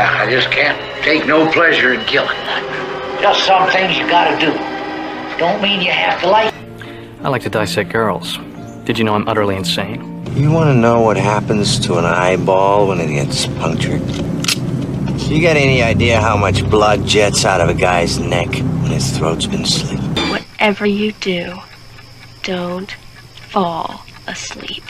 I just can't take no pleasure in killing. Just some things you gotta do. Don't mean you have to like. I like to dissect girls. Did you know I'm utterly insane? You want to know what happens to an eyeball when it gets punctured? You got any idea how much blood jets out of a guy's neck when his throat's been slit? Whatever you do, don't fall asleep.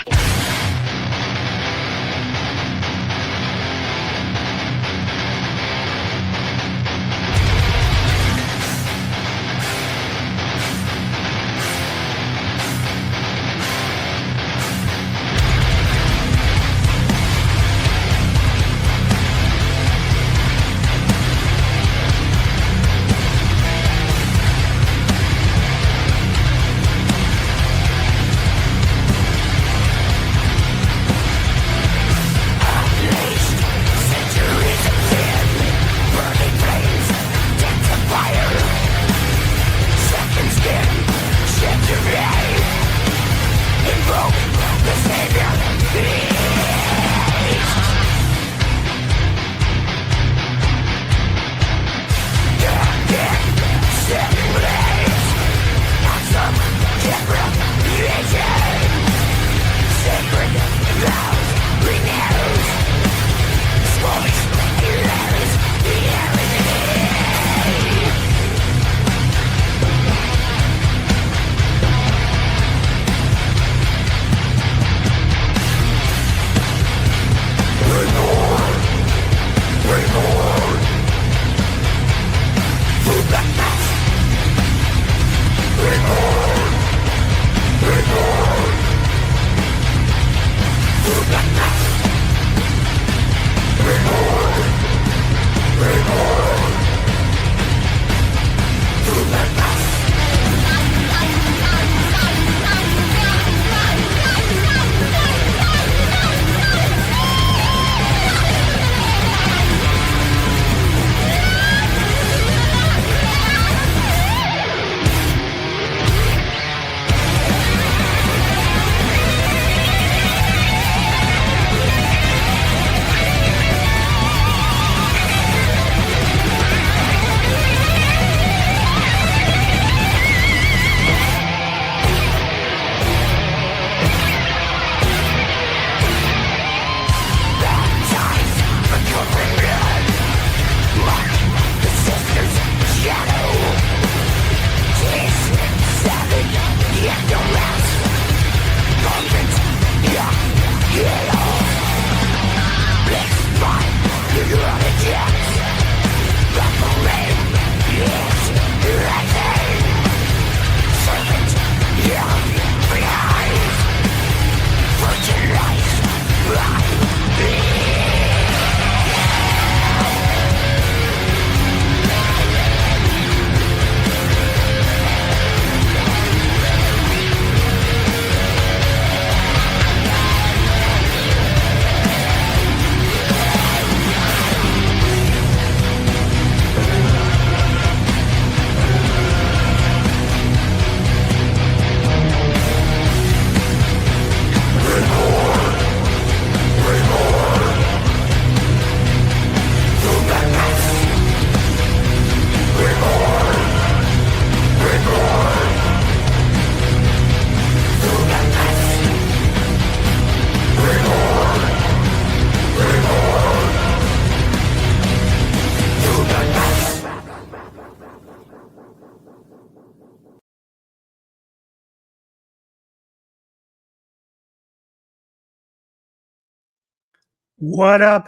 What up,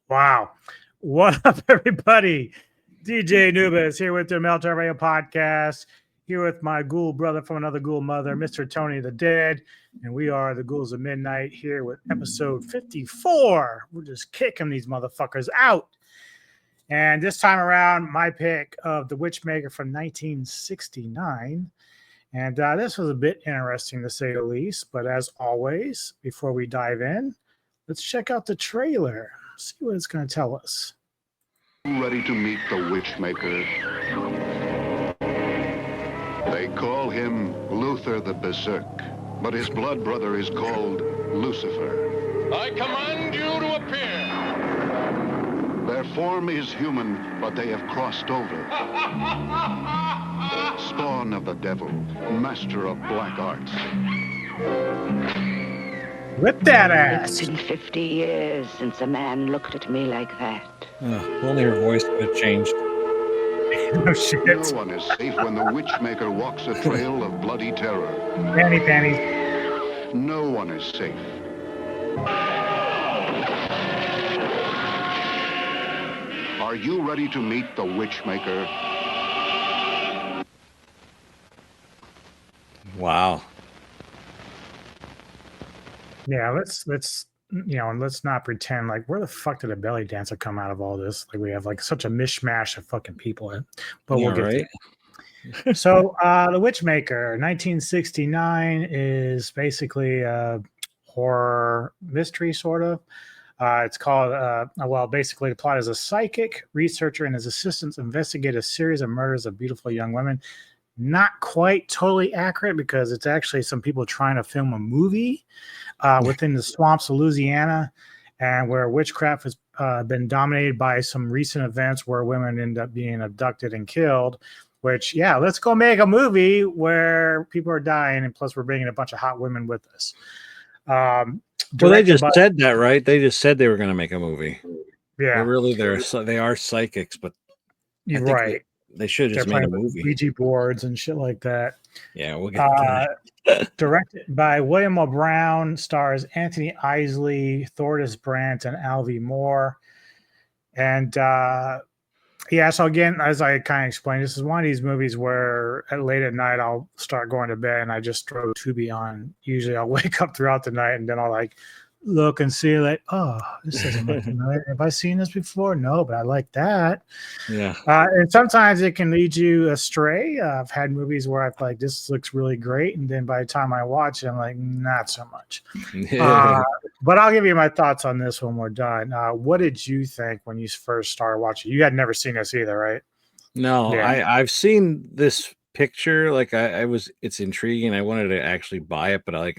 wow. What up, everybody? DJ Nubis here with the Melter Radio Podcast, here with my ghoul brother from another ghoul mother, Mr. Tony the Dead, and we are the Ghouls of Midnight here with episode 54. We're just kicking these motherfuckers out. And this time around, my pick of The Witchmaker from 1969. And this was a bit interesting, to say the least. But as always, before we dive in, let's check out the trailer, see what it's going to tell us. Ready to meet the Witchmaker? They call him Luther the Berserk, but his blood brother is called Lucifer. I command you to appear. Their form is human, but they have crossed over. Spawn of the devil, master of black arts. Whip that ass. It's been 50 years since a man looked at me like that. Only her voice could have changed. No shit. No one is safe when the Witchmaker walks a trail of bloody terror. Panties. No one is safe. Are you ready to meet the Witchmaker? Wow. Yeah, let's and let's not pretend like where the fuck did a belly dancer come out of all this? Like we have like such a mishmash of fucking people in. But we'll get right. there. So the Witchmaker, 1969, is basically a horror mystery sort of. It's called basically the plot is a psychic researcher and his assistants investigate a series of murders of beautiful young women. Not quite totally accurate because it's actually some people trying to film a movie within the swamps of Louisiana, and where witchcraft has been dominated by some recent events where women end up being abducted and killed. Which, yeah, let's go make a movie where people are dying, and plus we're bringing a bunch of hot women with us. Well, they just said that, right? They just said they were going to make a movie. Yeah, they are psychics, but you're right. They should have just made a movie. Ouija boards and shit like that. Yeah, we'll get to that. Directed by William O. Brown, stars Anthony Isley, Thordis Brandt, and Alvy Moore. And so again, as I kind of explained, this is one of these movies where late at night I'll start going to bed and I just throw Tubi on. Usually I'll wake up throughout the night and then I'll like look and see like, oh, this doesn't look familiar. Have I seen this before? No, but I like that. Yeah. And sometimes it can lead you astray. I've had movies where I've like, this looks really great. And then by the time I watch it, I'm like, not so much. But I'll give you my thoughts on this when we're done. What did you think when you first started watching? You had never seen this either, right? No, Yeah. I've seen this picture. Like it's intriguing. I wanted to actually buy it, but I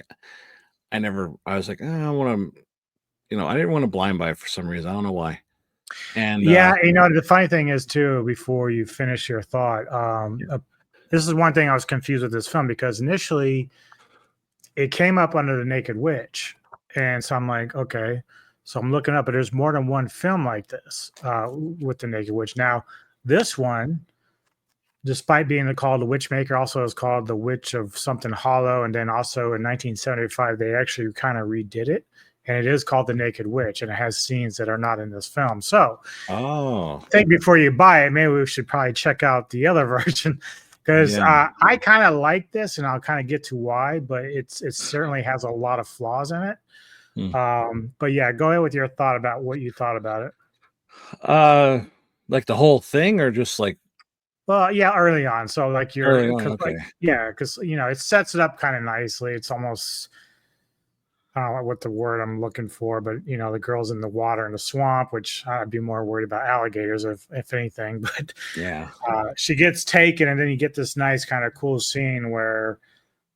was like, I want to, I didn't want to blind buy it for some reason. I don't know why. And the funny thing is too, before you finish your thought, this is one thing I was confused with this film because initially it came up under The Naked Witch. And so I'm like, okay, so I'm looking up, but there's more than one film like this with The Naked Witch. Now, this one, despite being called The Witchmaker, also is called The Witch of Something Hollow. And then also in 1975, they actually kind of redid it. And it is called The Naked Witch. And it has scenes that are not in this film. So I think before you buy it, maybe we should probably check out the other version. Because I kind of like this, and I'll kind of get to why, but it certainly has a lot of flaws in it. But yeah, go ahead with your thought about what you thought about it. Like the whole thing, or just like, well, yeah, early on. So like early on, okay. Because it sets it up kind of nicely. It's almost, I don't know what the word I'm looking for, but the girl's in the water in the swamp, which I'd be more worried about alligators if anything. But yeah, she gets taken, and then you get this nice kind of cool scene where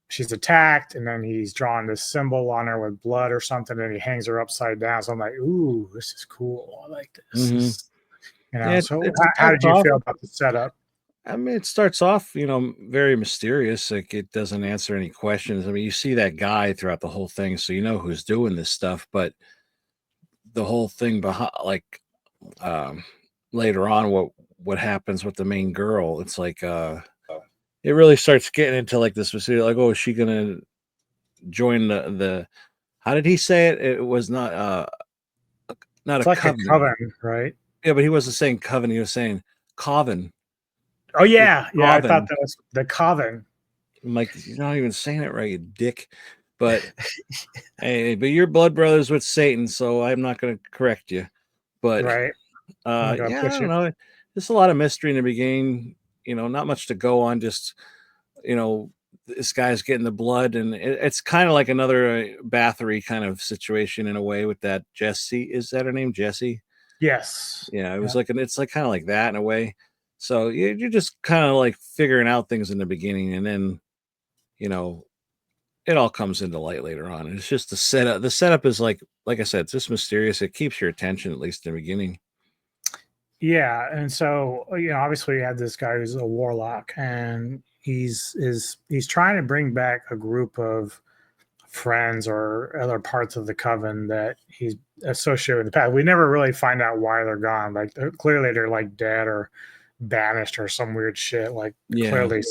she's attacked, and then he's drawing this symbol on her with blood or something, and he hangs her upside down. So I'm like, ooh, this is cool. I like this. So how did you feel about the setup? I mean, it starts off, very mysterious. Like it doesn't answer any questions. I mean, you see that guy throughout the whole thing, so you know who's doing this stuff. But the whole thing behind, like later on, what happens with the main girl? It's like it really starts getting into like this mysterious. Like, oh, is she gonna join the? How did he say it? It was not it's a like coven. A coven, right? Yeah, but he wasn't saying coven. He was saying coven. Oh yeah, I thought that was the coven. I'm like, you're not even saying it right, you dick. But hey, but you're blood brothers with Satan, so I'm not going to correct you. But right, I don't know. There's a lot of mystery in the beginning. Not much to go on. Just this guy's getting the blood, and it's kind of like another Bathory kind of situation in a way with that Jessie. Is that her name, Jessie? Yes. Yeah, it was it's like kind of like that in a way. So you're just kind of like figuring out things in the beginning, and then, it all comes into light later on. And it's just the setup. The setup is like I said, it's just mysterious. It keeps your attention, at least in the beginning. Yeah, and so obviously you have this guy who's a warlock, and he's trying to bring back a group of friends or other parts of the coven that he's associated with the past. We never really find out why they're gone. Like clearly they're like dead or banished or some weird shit. Like clearly,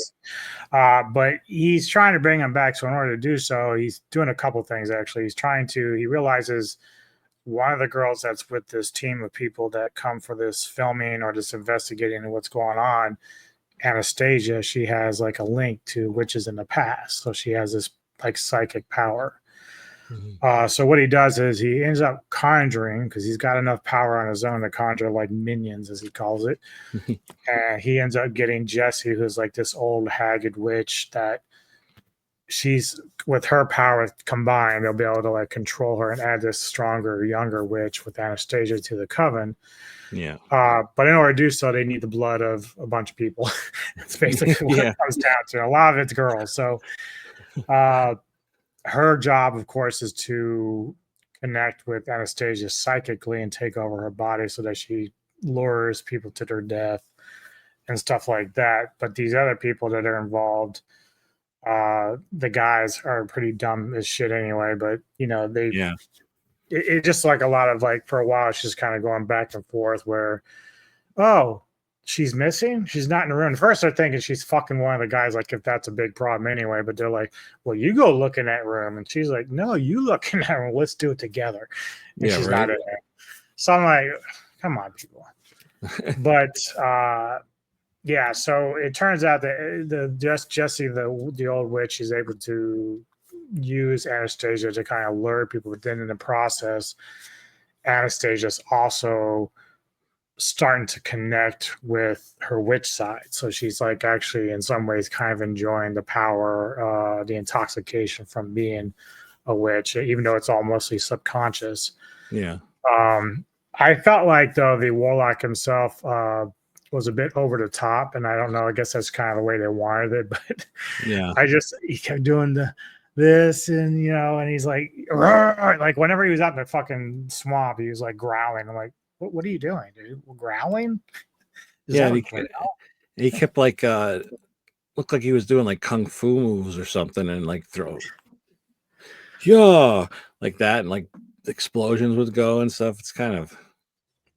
but he's trying to bring them back. So in order to do so, he's doing a couple things. Actually, he realizes one of the girls that's with this team of people that come for this filming or this investigating what's going on, Anastasia, she has like a link to witches in the past. So she has this like psychic power. So what he does is he ends up conjuring, because he's got enough power on his own to conjure like minions, as he calls it. And he ends up getting Jessie, who's like this old haggard witch that she's, with her power combined, they'll be able to like control her and add this stronger, younger witch with Anastasia to the coven. Yeah. But in order to do so, they need the blood of a bunch of people. It's basically what it comes down to. A lot of it's girls. So her job, of course, is to connect with Anastasia psychically and take over her body so that she lures people to their death and stuff like that. But these other people that are involved, the guys are pretty dumb as shit anyway. But it just like a lot of like, for a while, it's just kind of going back and forth where, oh, she's missing. She's not in the room. First, they're thinking she's fucking one of the guys, like if that's a big problem anyway. But they're like, well, you go look in that room. And she's like, no, you look in that room. Let's do it together. And she's not in there. So I'm like, come on, people. But yeah, so it turns out that Jessie, the old witch, is able to use Anastasia to kind of lure people, but then in the process, Anastasia's also starting to connect with her witch side. So she's like actually in some ways kind of enjoying the power, the intoxication from being a witch, even though it's all mostly subconscious. Yeah. I felt like though the warlock himself was a bit over the top, and I don't know, I guess that's kind of the way they wanted it, but yeah, he kept doing this and and he's like whenever he was out in the fucking swamp, he was like growling. I'm like, what are you doing, dude? Growling? He kept like looked like he was doing like kung fu moves or something, and like throw like that, and like explosions would go and stuff. It's kind of,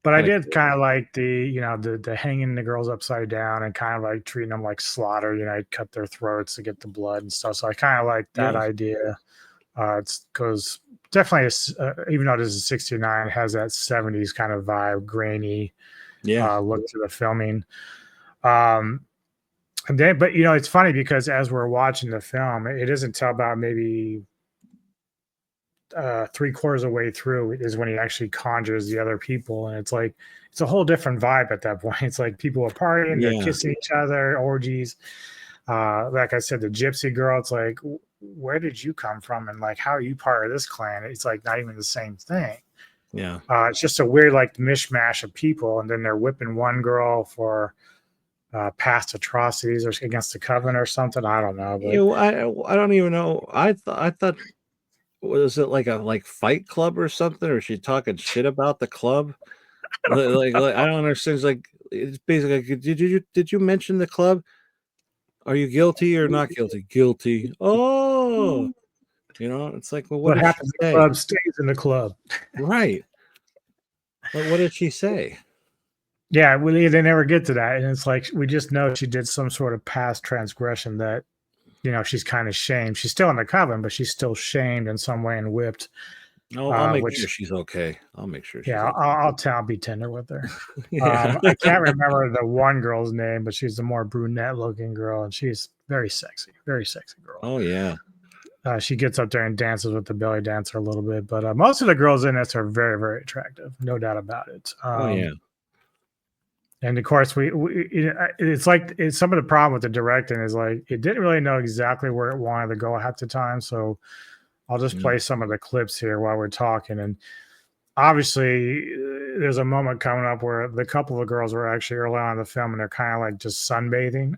but I did kind of like the hanging the girls upside down and kind of like treating them like slaughter. I'd cut their throats to get the blood and stuff. So I kind of like that idea. It's because definitely, even though this is 69, it has that 70s kind of vibe, grainy look to the filming. And then, but it's funny because as we're watching the film, it isn't until about maybe 3/4 of the way through is when he actually conjures the other people, and it's like it's a whole different vibe at that point. It's like people are partying, they're kissing each other, orgies. Like I said, the gypsy girl, it's like, where did you come from, and like how are you part of this clan? It's like not even the same thing. It's just a weird like mishmash of people, and then they're whipping one girl for past atrocities or against the coven or something. I don't know, but I don't even know. I thought, was it like a fight club or something, or is she talking shit about the club? Like I don't understand. It's like, it's basically like, did you mention the club? Are you guilty or not guilty? Guilty. Oh, it's like, well, what happens in the club stays in the club. Right. But what did she say? Yeah, they never get to that. And it's like, we just know she did some sort of past transgression that, she's kind of shamed. She's still in the coven, but she's still shamed in some way and whipped. No, I'll make sure she's okay. I'll make sure she's okay. I'll be tender with her. I can't remember the one girl's name, but she's the more brunette looking girl, and she's very sexy girl. Oh, yeah. She gets up there and dances with the belly dancer a little bit, but most of the girls in this are very, very attractive. No doubt about it. Oh, yeah. And of course, it's like some of the problem with the directing is like it didn't really know exactly where it wanted to go half the time. So I'll just play some of the clips here while we're talking. And obviously, there's a moment coming up where the couple of girls were actually early on in the film, and they're kind of like just sunbathing.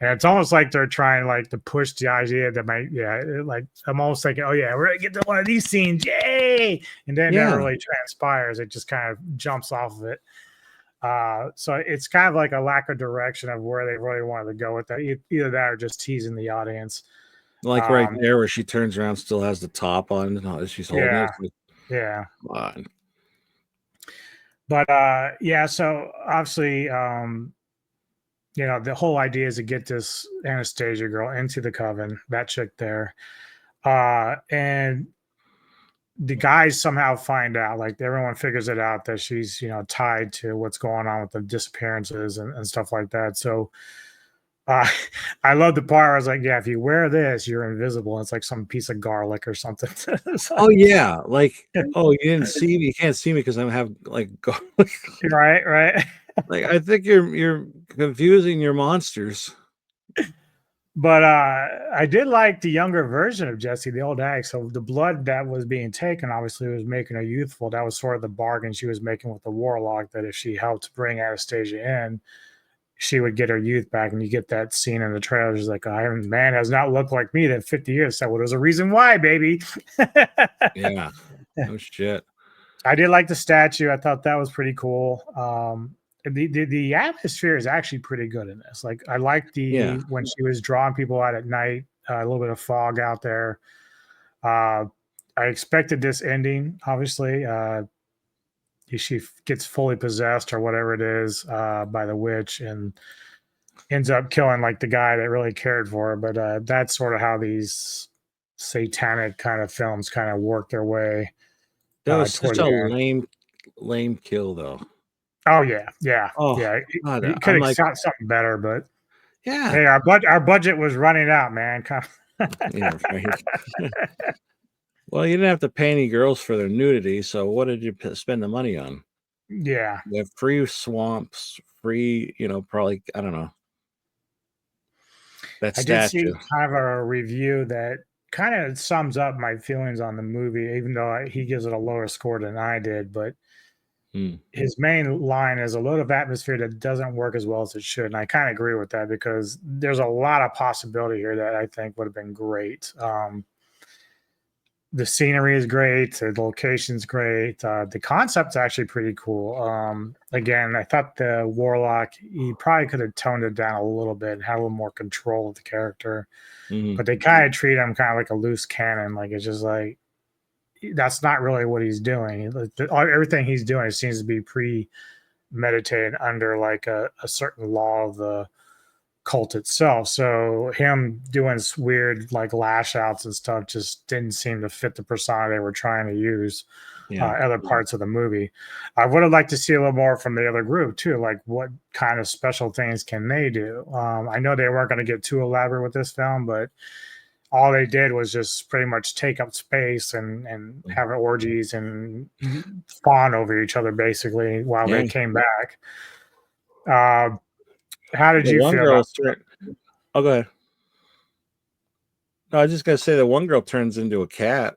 And it's almost like they're trying like to push the idea that like I'm almost thinking, oh yeah, we're gonna get to one of these scenes, yay! And then it never really transpires. It just kind of jumps off of it. So it's kind of like a lack of direction of where they really wanted to go with that. Either that or just teasing the audience. Like right there where she turns around, still has the top on, and she's holding it. Yeah. Come on. But yeah, so obviously, the whole idea is to get this Anastasia girl into the coven, that chick there. And the guys somehow find out, like everyone figures it out that she's, tied to what's going on with the disappearances and stuff like that. So I love the part where I was like, yeah, if you wear this, you're invisible. It's like some piece of garlic or something. Oh yeah. Like, oh, you didn't see me. You can't see me because I have like garlic. Right. Like, I think you're confusing your monsters. But I did like the younger version of Jesse, the old egg. So the blood that was being taken obviously was making her youthful. That was sort of the bargain she was making with the warlock, that if she helped bring Anastasia in, she would get her youth back. And you get that scene in the trailer. She's like, Iron Man has not looked like me in 50 years. So there's a reason why, baby. Yeah. No shit. I did like the statue. I thought that was pretty cool. The atmosphere is actually pretty good in this. Like, I like when she was drawing people out at night, a little bit of fog out there. I expected this ending, obviously. She gets fully possessed or whatever it is by the witch and ends up killing like the guy that really cared for her. But that's sort of how these satanic kind of films kind of work their way. That was such a lame kill, though. Oh yeah. Oh, yeah. God, You could have shot something better, but yeah. hey, our budget was running out, man. Yeah, right. Well, you didn't have to pay any girls for their nudity, so what did you spend the money on? Yeah. You have free swamps, free, probably, I don't know. That statue. I did see kind of a review that kind of sums up my feelings on the movie, even though he gives it a lower score than I did. But his main line is a load of atmosphere that doesn't work as well as it should. And I kind of agree with that, because there's a lot of possibility here that I think would have been great. The scenery is great. The location's great. The concept's actually pretty cool. Again, I thought the warlock, he probably could have toned it down a little bit and had a little more control of the character. But they kind of treat him kind of like a loose cannon. Like, it's just like, that's not really what he's doing. Everything he's doing seems to be premeditated under like a certain law of the cult itself. So him doing weird like lash outs and stuff just didn't seem to fit the persona they were trying to use. Other parts of the movie. I would have liked to see a little more from the other group too. Like, what kind of special things can they do? I know they weren't going to get too elaborate with this film, but all they did was just pretty much take up space and have orgies and fawn over each other basically while they came back. How did you feel about that? Oh, go ahead. No, I was just gonna say that one girl turns into a cat.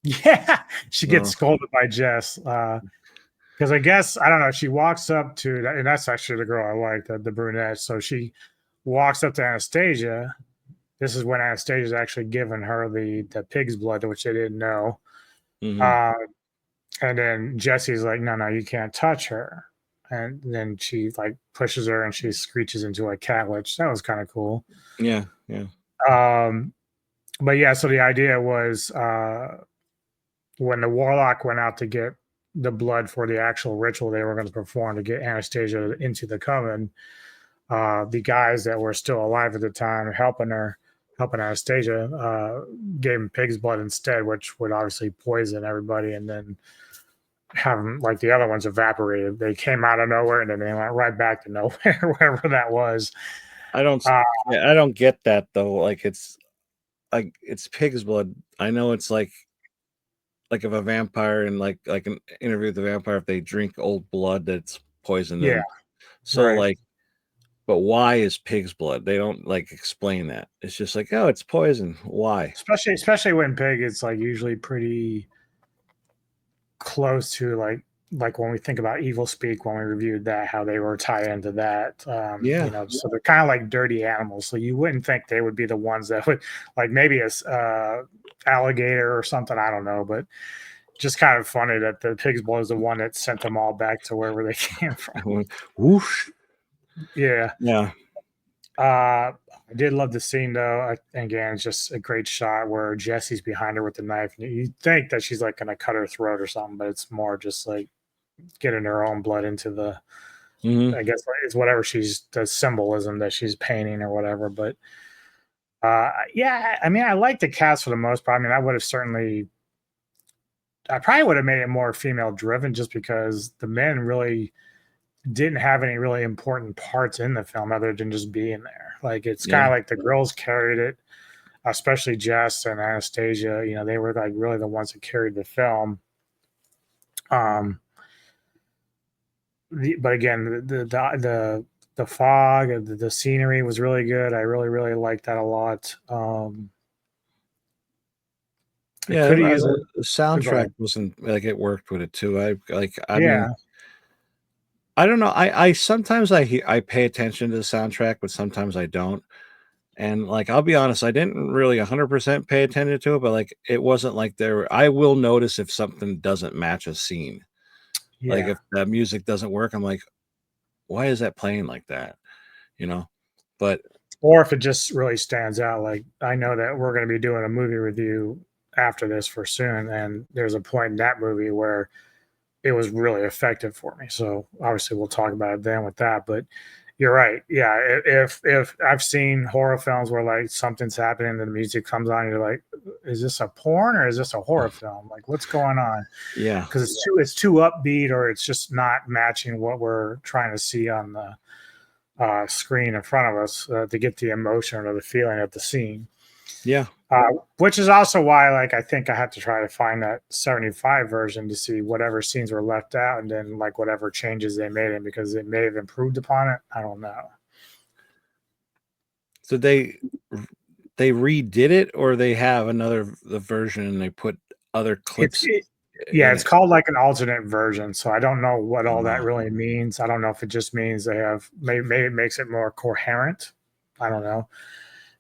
Yeah, she gets scolded by Jess because I guess, I don't know, she walks up to, and that's actually the girl I like, the brunette. So she walks up to Anastasia. This is when Anastasia's actually given her the pig's blood, which they didn't know. And then Jesse's like, no, you can't touch her. And then she like pushes her and she screeches into a cat, which that was kind of cool. Yeah. But yeah, so the idea was when the warlock went out to get the blood for the actual ritual they were going to perform to get Anastasia into the coven, the guys that were still alive at the time helping Anastasia gave him pig's blood instead, which would obviously poison everybody and then have them, like the other ones, evaporated. They came out of nowhere and then they went right back to nowhere, wherever that was. I don't get that though. Like, it's pig's blood. I know it's like if a vampire and like an interview with the vampire, if they drink old blood, that's poison. Yeah. So right. like, but why is pig's blood? They don't like explain that. It's just like, oh, it's poison. Why? Especially when pig is like usually pretty close to like like when we think about Evil Speak, when we reviewed that, how they were tied into that. Yeah. So they're kind of like dirty animals. So you wouldn't think they would be the ones that would, like maybe a alligator or something. I don't know, but just kind of funny that the pig's blood is the one that sent them all back to wherever they came from. Whoosh. Yeah. Yeah. I did love the scene though. Again, it's just a great shot where Jesse's behind her with the knife. And you think that she's like going to cut her throat or something, but it's more just like getting her own blood into the, I guess it's whatever the symbolism that she's painting or whatever. But yeah, I mean, I like the cast for the most part. I mean, I probably would have made it more female driven just because the men really didn't have any really important parts in the film other than just being there. Like it's kind of like the girls carried it, especially Jess and Anastasia. You know, they were like really the ones that carried the film. But again, the fog, the scenery was really good. I really liked that a lot. Yeah, the soundtrack wasn't like it worked with it too. I mean, I don't know. I sometimes I pay attention to the soundtrack, but sometimes I don't. And like I'll be honest, I didn't really 100% pay attention to it, but like it wasn't like I will notice if something doesn't match a scene. Like if the music doesn't work, I'm like, why is that playing like that? You know? But or if it just really stands out, like I know that we're going to be doing a movie review after this for soon, and there's a point in that movie where it was really effective for me. So obviously we'll talk about it then with that. But you're right. Yeah, if I've seen horror films where like something's happening and the music comes on, you're like, is this a porn or is this a horror film? Like, what's going on? Yeah, because it's too upbeat or it's just not matching what we're trying to see on the screen in front of us to get the emotion or the feeling of the scene. Yeah. Which is also why, like, I think I have to try to find that 75 version to see whatever scenes were left out and then, like, whatever changes they made in because it may have improved upon it. I don't know. So they redid it, or they have the version and they put other clips. It's called like an alternate version. So I don't know what all that really means. I don't know if it just means they have maybe it makes it more coherent. I don't know.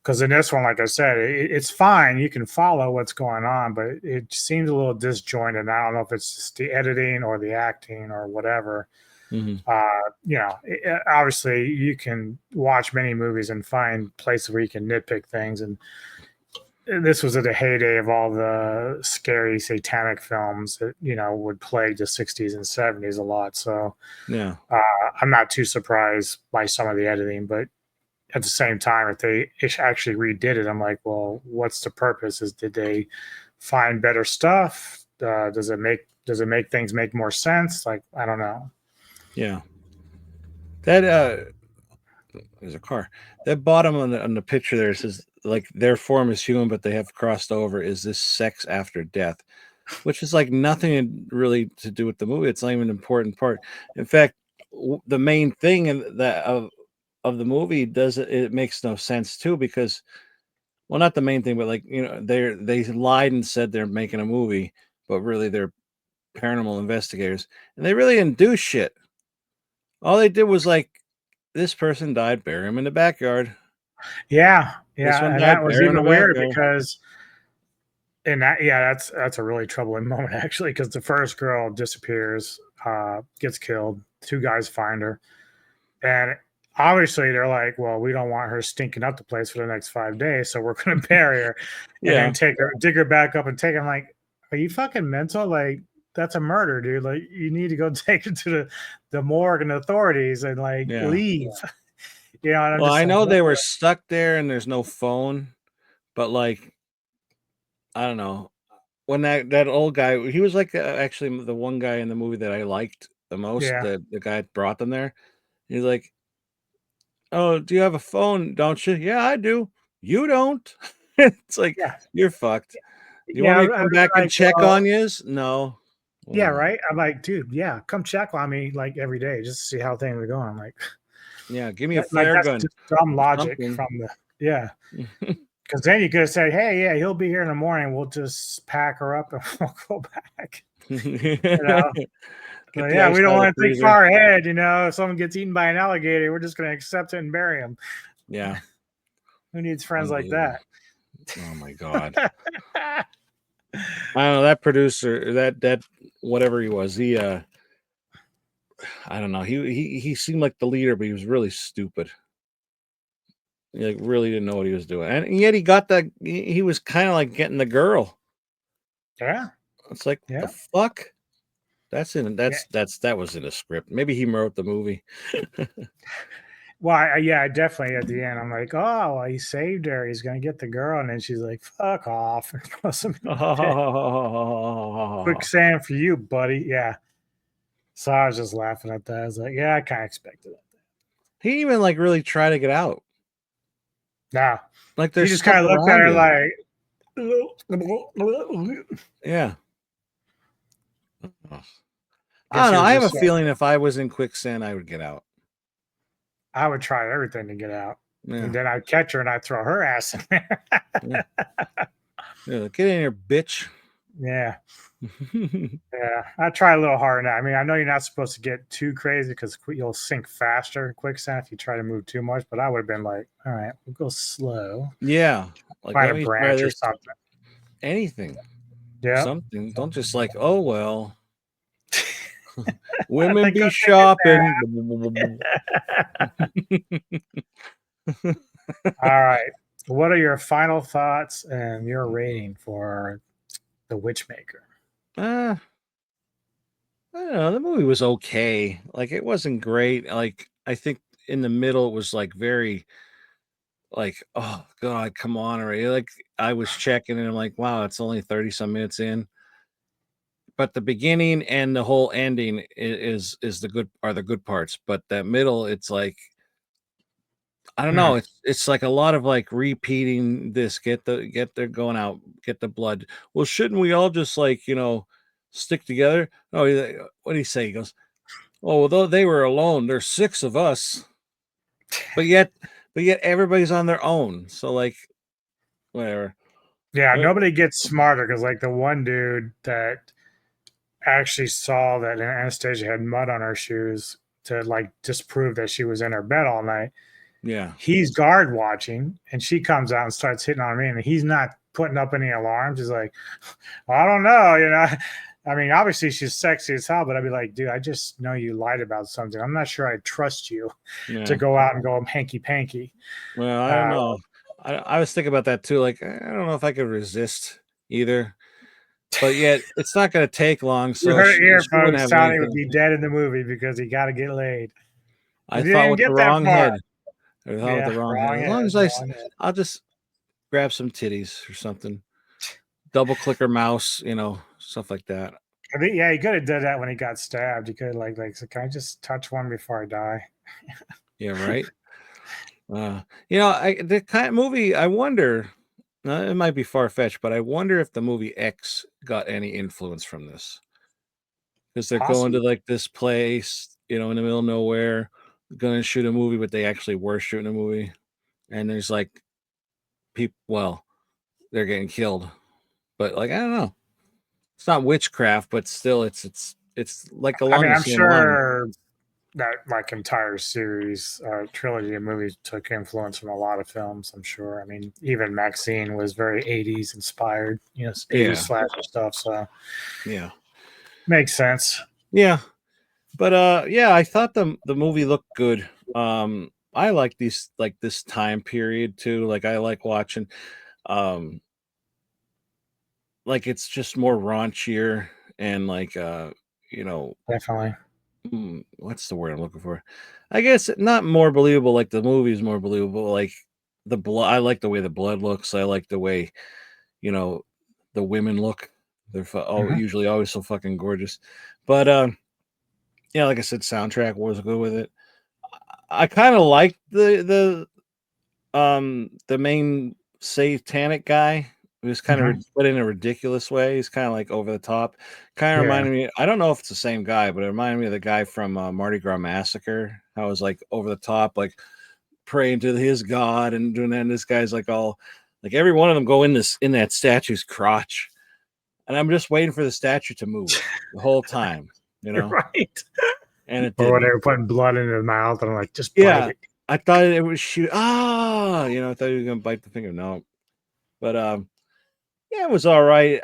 Because in this one, like I said, it's fine. You can follow what's going on, but it seems a little disjointed. I don't know if it's just the editing or the acting or whatever. Obviously, you can watch many movies and find places where you can nitpick things. And this was at the heyday of all the scary satanic films that, would plague the 60s and 70s a lot. So I'm not too surprised by some of the editing, but at the same time, if they actually redid it, I'm like, well, what's the purpose? Did they find better stuff? Does it make things make more sense? Like, I don't know. Yeah. That there's a car. That bottom on the picture there says like their form is human, but they have crossed over. Is this sex after death? Which is like nothing really to do with the movie. It's not even an important part. In fact, the main thing of the movie it makes no sense too, because not the main thing, but like they lied and said they're making a movie, but really they're paranormal investigators, and they really didn't do shit. All they did was like, this person died, bury him in the backyard. Yeah, and that was even weird because that's a really troubling moment actually, because the first girl disappears, gets killed, two guys find her, and obviously they're like, well, we don't want her stinking up the place for the next 5 days, so we're going to bury her and then dig her back up and take her. I'm like, are you fucking mental? Like, that's a murder, dude. Like, you need to go take her to the morgue and authorities and leave. I know they were stuck there and there's no phone, but like, I don't know. When that old guy, he was like actually the one guy in the movie that I liked the most. The guy that brought them there. He's like, oh, do you have a phone? Don't you? Yeah, I do. You don't. It's like, you're fucked. You want me to come back and check on you? No. Yeah, right. I'm like, dude, come check on me like every day just to see how things are going. Like, yeah, give me a flare gun. Just dumb logic from because then you could say, hey, he'll be here in the morning. We'll just pack her up and we'll go back. So, Get the yeah, ice we don't out of want the to think freezer. far ahead. If someone gets eaten by an alligator, we're just going to accept it and bury him. Yeah. Who needs friends like Unbelievable. that? Oh my god. I don't know, that producer, that whatever he was, I don't know. He seemed like the leader, but he was really stupid. He like really didn't know what he was doing. And yet he got that he was kind of like getting the girl. Yeah. It's like Yeah. the fuck? That was in the script. Maybe he wrote the movie. Well, yeah, definitely at the end, I'm like, oh, well, he saved her. He's going to get the girl. And then she's like, fuck off. Quicksand for you, buddy. Yeah. So I was just laughing at that. I was like, yeah, I kind of expected it. He didn't even like really try to get out. No. Like He there's just stuff kind of looked at around her him. like, Yeah. I Guess don't he know. was I have a just like, feeling if I was in quicksand, I would get out. I would try everything to get out. Yeah. And then I'd catch her and I'd throw her ass in there. Yeah, get in here, bitch. Yeah. Yeah. I try a little harder now. I mean, I know you're not supposed to get too crazy because you'll sink faster in quicksand if you try to move too much, but I would have been like, all right, we'll go slow. Yeah. Like, Find let a me try branch or this. something. Anything. Yeah. Something. Don't just like, oh well. They Women go be take a shopping. All right. What are your final thoughts and your rating for The Witchmaker? I don't know. The movie was okay. Like it wasn't great. Like I think in the middle it was like very like, oh god, come on already. Like I was checking and I'm like, wow, it's only 30 some minutes in. But the beginning and the whole ending is the good parts. But that middle, it's like I don't know. It's like a lot of like repeating this. Get the going out. Get the blood. Well, shouldn't we all just like stick together? No, what do he say? He goes, "Oh, well, though they were alone, there's 6 of us, but yet everybody's on their own. So like, whatever." Yeah, nobody gets smarter because, like, the one dude that actually saw that Anastasia had mud on her shoes to like disprove that she was in her bed all night. Yeah, He's guard watching, and she comes out and starts hitting on me, and he's not putting up any alarms. He's like, well, I don't know. I mean, obviously she's sexy as hell, but I'd be like, dude, I just know you lied about something. I'm not sure I trust you to go out and go hanky panky. Well, I don't know. I was thinking about that too. Like, I don't know if I could resist either. But yet, it's not going to take long. So You heard she wouldn't earphones. have Tony anything. would be dead in the movie because he got to get laid. I You thought didn't with get the that wrong far. head. I thought with Yeah, the wrong head. wrong As long head, as wrong head. I'll just grab some titties or something. Double click her mouse, stuff like that. I think, yeah, he could have done that when he got stabbed. He could have like, so can I just touch one before I die? Yeah, right. The kind of movie. I wonder. It might be far fetched, but I wonder if the movie X got any influence from this, because they're going to like this place, in the middle of nowhere, going to shoot a movie, but they actually were shooting a movie, and there's like people. Well, they're getting killed, but like I don't know. It's not witchcraft, but still, it's like along the I'm same line. sure that like entire series, trilogy of movies took influence from a lot of films. I'm sure. I mean, even Maxine was very 80s inspired, 80s slasher stuff. So yeah, makes sense. Yeah, but I thought the movie looked good. I like these like this time period too. Like I like watching, like it's just more raunchier and like Definitely. what's the word I'm looking for? I guess not more believable. Like the movie is more believable. Like the blood. I like the way the blood looks. I like the way, the women look. They're usually always so fucking gorgeous. But like I said, soundtrack was good with it. I kind of liked the main satanic guy. It was kind of but in a ridiculous way. He's kind of like over the top. Kind of reminded me. I don't know if it's the same guy, but it reminded me of the guy from Mardi Gras Massacre. How it was like over the top, like praying to his god and doing that. And this guy's like all like every one of them go in that statue's crotch, and I'm just waiting for the statue to move the whole time. you know, Right. and it Or when they didn't. were putting blood in his mouth, and I'm like, just bite Yeah, it. I thought it was shoot. I thought he was gonna bite the finger. No, but yeah, it was all right.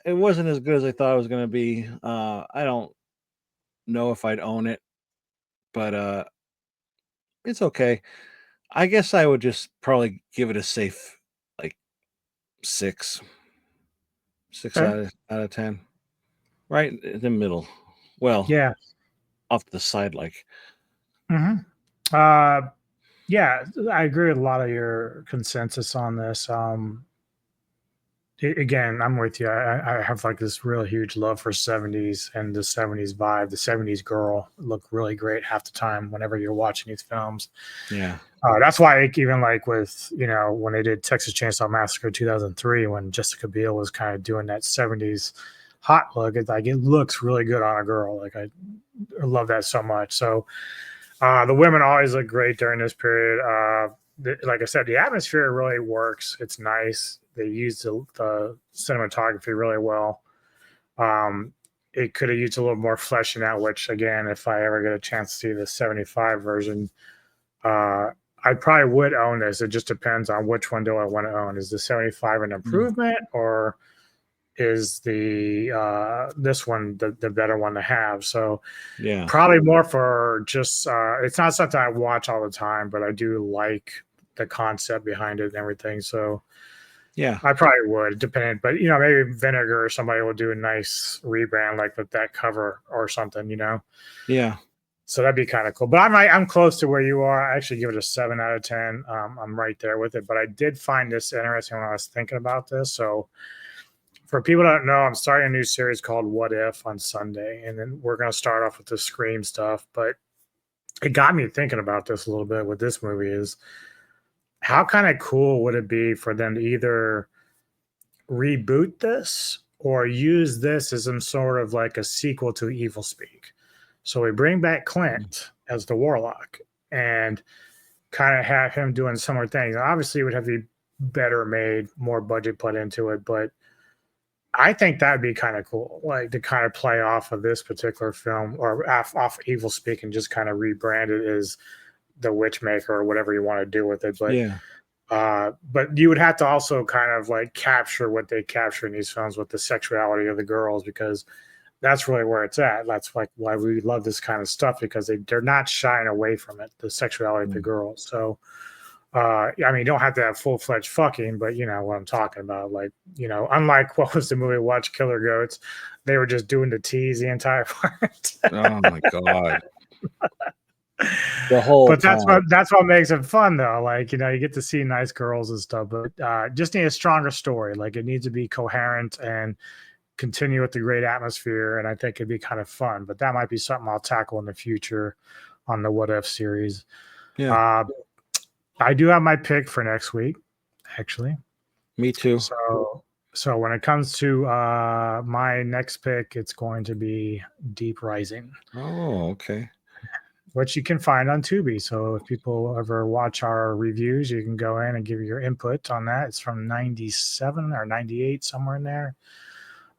It wasn't as good as I thought it was gonna be. I don't know if I'd own it, but it's okay. I guess I would just probably give it a safe like six, six Okay. out of 10, right in the middle. Well, Yeah. off to the side, like hmm Uh, yeah, I agree with a lot of your consensus on this. Again, I'm with you. I have like this real huge love for 70s and the 70s vibe. The 70s girl look really great half the time whenever you're watching these films. yeah, That's why, like, even like with, when they did Texas Chainsaw Massacre 2003, when Jessica Biel was kind of doing that 70s hot look, it looks really good on a girl. Like, I love that so much. So the women always look great during this period. Like I said, the atmosphere really works. It's nice. They use the cinematography really well. It could have used a little more fleshing out, which, again, if I ever get a chance to see the 75 version, I probably would own this. It just depends on which one do I want to own. Is the 75 an improvement, or is the this one the better one to have? So yeah, probably more for just it's not something I watch all the time, but I do like the concept behind it and everything. So yeah, I probably would, depending, but maybe Vinegar or somebody will do a nice rebrand like with that cover or something, yeah. So that'd be kind of cool. But I'm close to where you are. I actually give it a 7 out of 10. I'm right there with it. But I did find this interesting when I was thinking about this. So for people that don't know, I'm starting a new series called What If on Sunday. And then we're going to start off with the Scream stuff. But it got me thinking about this a little bit with this movie is how kind of cool would it be for them to either reboot this or use this as some sort of like a sequel to Evil Speak. So we bring back Clint as the warlock and kind of have him doing similar things. Obviously, it would have to be better made, more budget put into it, but I think that'd be kind of cool, like to kind of play off of this particular film or off Evil Speak and just kind of rebrand it as the Witchmaker or whatever you want to do with it. Yeah. But you would have to also kind of like capture what they capture in these films with the sexuality of the girls, because that's really where it's at. That's like why we love this kind of stuff, because they're not shying away from it, the sexuality of the girls. So, I mean, you don't have to have full-fledged fucking, but you know what I'm talking about. Like, unlike what was the movie Watch Killer Goats, they were just doing the tease the entire part. Oh my god. The whole But time. that's what makes it fun, though. Like, you get to see nice girls and stuff, but just need a stronger story. Like, it needs to be coherent and continue with the great atmosphere, and I think it'd be kind of fun. But that might be something I'll tackle in the future on the What If series. Yeah. I do have my pick for next week, actually. Me too. So when it comes to my next pick, it's going to be Deep Rising. Oh, okay. Which you can find on Tubi. So if people ever watch our reviews, you can go in and give your input on that. It's from 97 or 98, somewhere in there.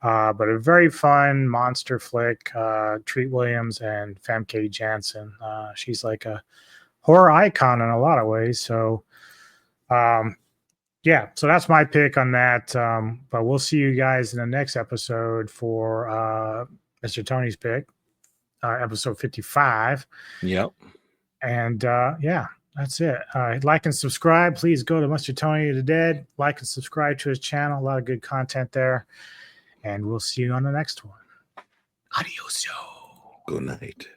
But a very fun monster flick. Treat Williams and Famke Janssen. She's like a horror icon in a lot of ways. So, yeah, so that's my pick on that. But we'll see you guys in the next episode for Mr. Tony's pick, episode 55. Yep. And yeah, that's it. Like and subscribe. Please go to Mr. Tony the Dead. Like and subscribe to his channel. A lot of good content there. And we'll see you on the next one. Adios. Good night.